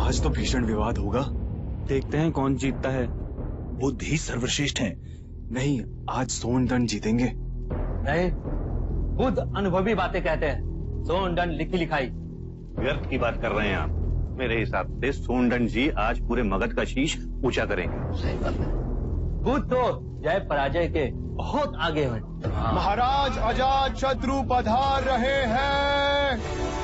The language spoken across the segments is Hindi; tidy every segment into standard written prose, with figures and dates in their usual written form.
आज तो भीषण विवाद होगा। देखते हैं कौन जीतता है। बुद्ध ही सर्वश्रेष्ठ हैं। नहीं, आज सोनदंड जीतेंगे। नहीं, बुद्ध अनुभवी बातें कहते हैं। सोनदंड लिखी लिखाई। व्यर्थ की बात कर रहे हैं आप। मेरे हिसाब से सोनदंड जी आज पूरे मगध का शीश ऊंचा करेंगे। सही बात है। बुद्ध तो जय पराजय के बहुत आगे हैं। महाराज अजात शत्रु पधार रहे हैं।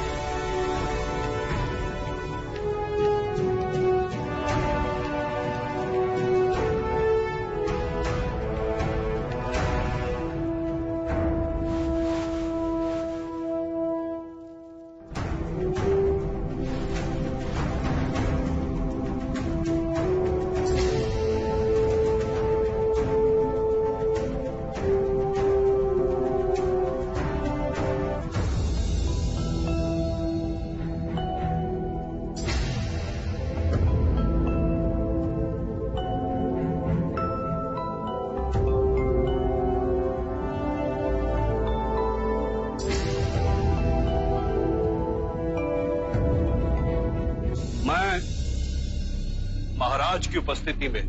महाराज की उपस्थिति में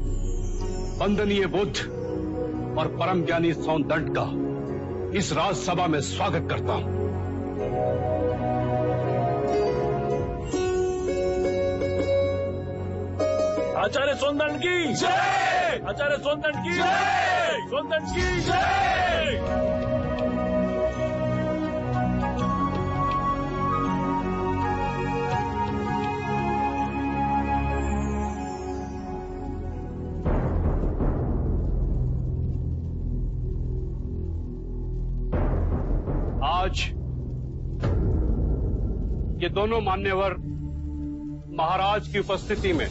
वंदनीय बुद्ध और परम ज्ञानी सोनदंड का इस राजसभा में स्वागत करता हूं। आचार्य सोनदंड की जय! आचार्य सोनदंड की जय! सोनदंड की जय! आज ये दोनों मान्यवर महाराज की उपस्थिति में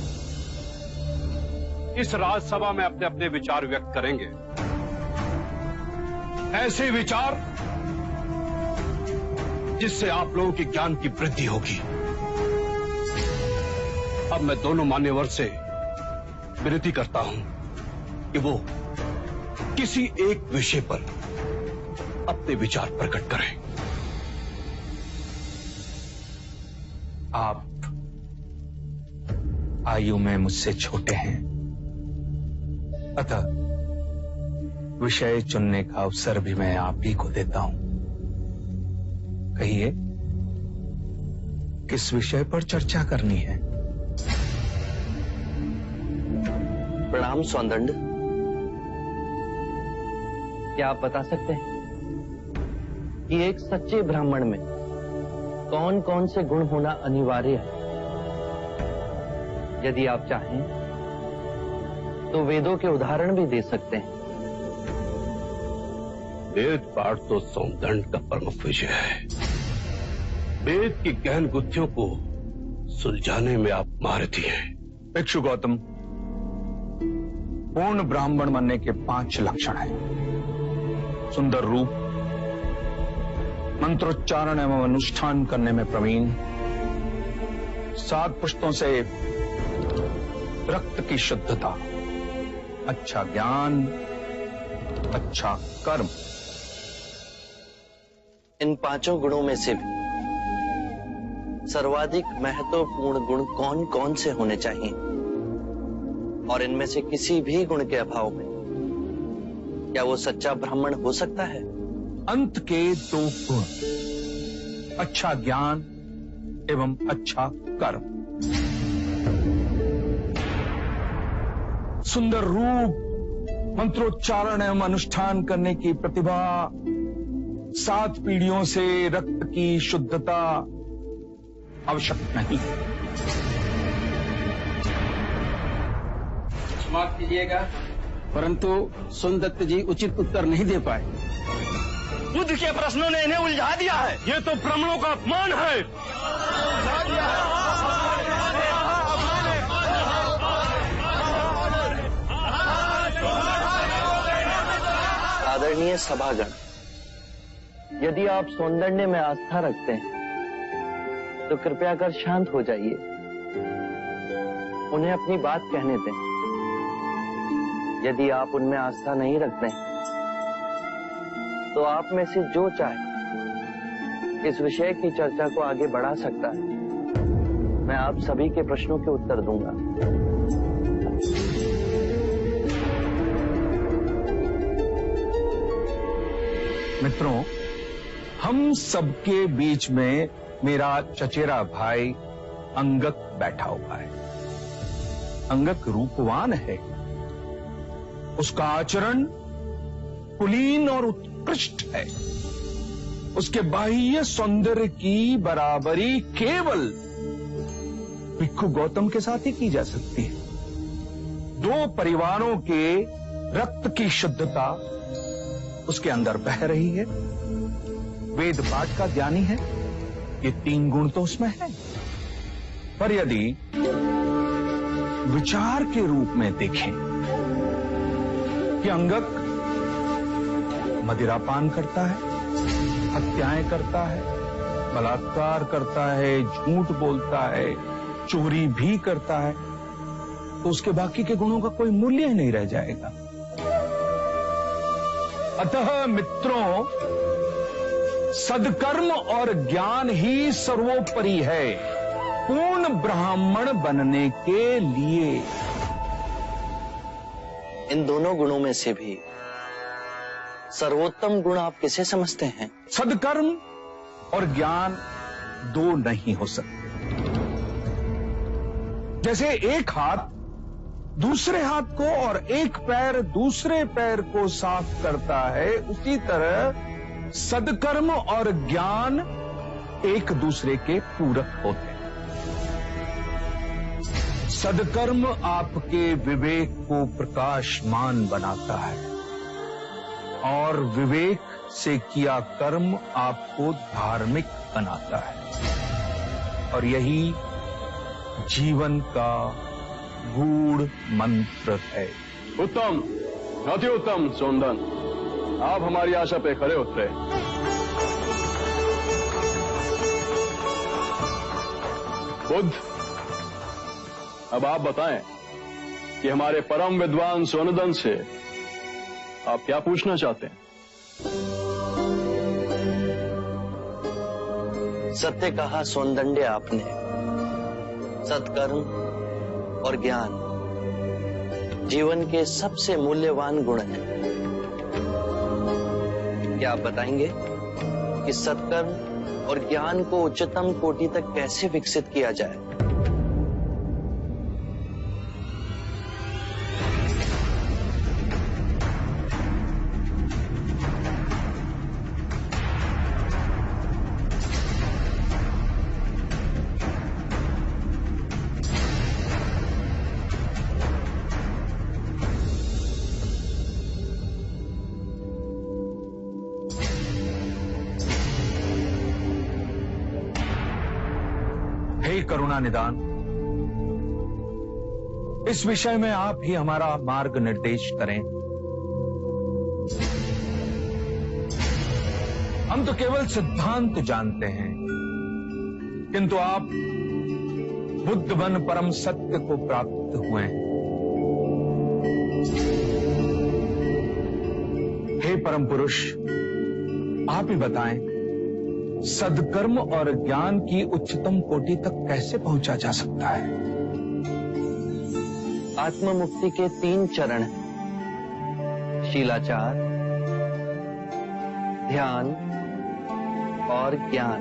इस राजसभा में अपने अपने विचार व्यक्त करेंगे। ऐसे विचार जिससे आप लोगों के ज्ञान की वृद्धि होगी। अब मैं दोनों मान्यवर से विनती करता हूं कि वो किसी एक विषय पर अपने विचार प्रकट करें। आप आयु में मुझसे छोटे हैं, अतः विषय चुनने का अवसर भी मैं आप ही को देता हूं। कहिए, किस विषय पर चर्चा करनी है? प्रणाम सोनदंड। क्या आप बता सकते हैं कि एक सच्चे ब्राह्मण में कौन कौन से गुण होना अनिवार्य है? यदि आप चाहें तो वेदों के उदाहरण भी दे सकते हैं। वेद पाठ तो सोनदंड का प्रमुख विषय है। वेद की गहन गुत्थियों को सुलझाने में आप महारथी हैं। भिक्षु गौतम, पूर्ण ब्राह्मण बनने के 5 लक्षण हैं। सुंदर रूप, मंत्रोच्चारण एवं अनुष्ठान करने में प्रवीण, 7 पुष्टों से रक्त की शुद्धता, अच्छा ज्ञान, अच्छा कर्म। इन 5 गुणों में से भी सर्वाधिक महत्वपूर्ण गुण कौन कौन से होने चाहिए? और इनमें से किसी भी गुण के अभाव में क्या वो सच्चा ब्राह्मण हो सकता है? अंत के 2 गुण, अच्छा ज्ञान एवं अच्छा कर्म। सुंदर रूप, मंत्रोच्चारण एवं अनुष्ठान करने की प्रतिभा, 7 पीढ़ियों से रक्त की शुद्धता आवश्यक नहीं। समाप्त कीजिएगा। परंतु सोनदत्त जी उचित उत्तर नहीं दे पाए। बुद्ध के प्रश्नों ने इन्हें उलझा दिया है। ये तो ब्राह्मणों का अपमान है। आदरणीय सभागण, यदि आप सोनदंड में आस्था रखते हैं तो कृपया कर शांत हो जाइए। उन्हें अपनी बात कहने दें। यदि आप उनमें आस्था नहीं रखते हैं तो आप में से जो चाहे इस विषय की चर्चा को आगे बढ़ा सकता है। मैं आप सभी के प्रश्नों के उत्तर दूंगा। मित्रों, हम सबके बीच में मेरा चचेरा भाई अंगक बैठा हुआ है। अंगक रूपवान है, उसका आचरण कुलीन और उत्कृष्ट है। उसके बाह्य सौंदर्य की बराबरी केवल भिक्षु गौतम के साथ ही की जा सकती है। दो परिवारों के रक्त की शुद्धता उसके अंदर बह रही है। वेद पाठ का ज्ञानी है, ये 3 गुण तो उसमें है। पर यदि विचार के रूप में देखें कि अंगक मदिरापान करता है, हत्याएं करता है, बलात्कार करता है, झूठ बोलता है, चोरी भी करता है, तो उसके बाकी के गुणों का कोई मूल्य ही नहीं रह जाएगा। अतः मित्रों, सदकर्म और ज्ञान ही सर्वोपरि है पूर्ण ब्राह्मण बनने के लिए। इन दोनों गुणों में से भी सर्वोत्तम गुण आप किसे समझते हैं? सदकर्म और ज्ञान दो नहीं हो सकते। जैसे एक हाथ दूसरे हाथ को और एक पैर दूसरे पैर को साफ करता है, उसी तरह सदकर्म और ज्ञान एक दूसरे के पूरक होते हैं। सदकर्म आपके विवेक को प्रकाशमान बनाता है और विवेक से किया कर्म आपको धार्मिक बनाता है, और यही जीवन का गूढ़ मंत्र है। उत्तम, अति उत्तम सोनदन, आप हमारी आशा पे खरे उतरे। बुद्ध, अब आप बताएं कि हमारे परम विद्वान सोनदन से आप क्या पूछना चाहते हैं? सत्य कहा सोनदंडे आपने। सत्कर्म और ज्ञान जीवन के सबसे मूल्यवान गुण हैं। क्या आप बताएंगे कि सत्कर्म और ज्ञान को उच्चतम कोटि तक कैसे विकसित किया जाए? हे करुणा निदान, इस विषय में आप ही हमारा मार्ग निर्देश करें। हम तो केवल सिद्धांत जानते हैं, किंतु आप बुद्ध बन परम सत्य को प्राप्त हुए हैं। हे परम पुरुष, आप ही बताएं, सदकर्म और ज्ञान की उच्चतम कोटि तक कैसे पहुंचा जा सकता है? आत्म मुक्ति के 3 चरण हैं: शीलाचार, ध्यान और ज्ञान।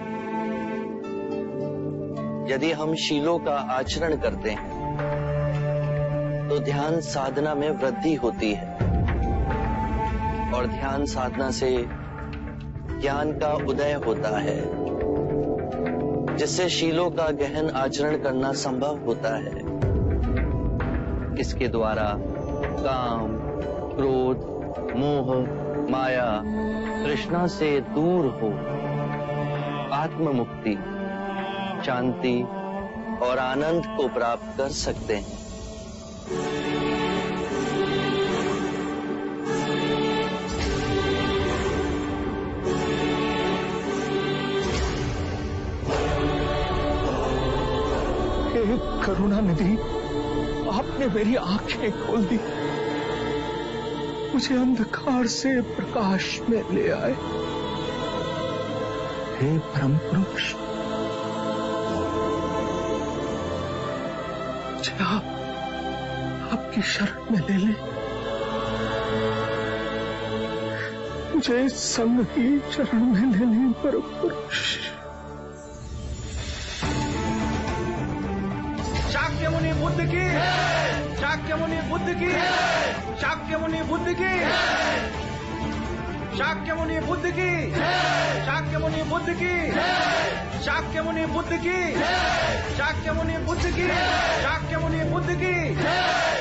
यदि हम शीलों का आचरण करते हैं तो ध्यान साधना में वृद्धि होती है, और ध्यान साधना से ज्ञान का उदय होता है, जिससे शीलों का गहन आचरण करना संभव होता है। इसके द्वारा काम, क्रोध, मोह, माया, तृष्णा से दूर हो आत्म मुक्ति, शांति और आनंद को प्राप्त कर सकते हैं। करुणा निधि, आपने मेरी आंखें खोल दी, मुझे अंधकार से प्रकाश में ले आए। हे परम पुरुष, मुझे आपकी शरण में ले ले, मुझे संग की शरण में ले ले परम पुरुष। शाक्य मुनि बुद्ध की, शाक्य मुनि बुद्ध की, शाक्य मुनि बुद्ध की, शाक्य मुनि बुद्ध की, शाक्य मुनि बुद्ध की, शाक्य मुनि बुद्ध की, शाक्य मुनि बुद्ध की, शाक्य मुनि बुद्ध की।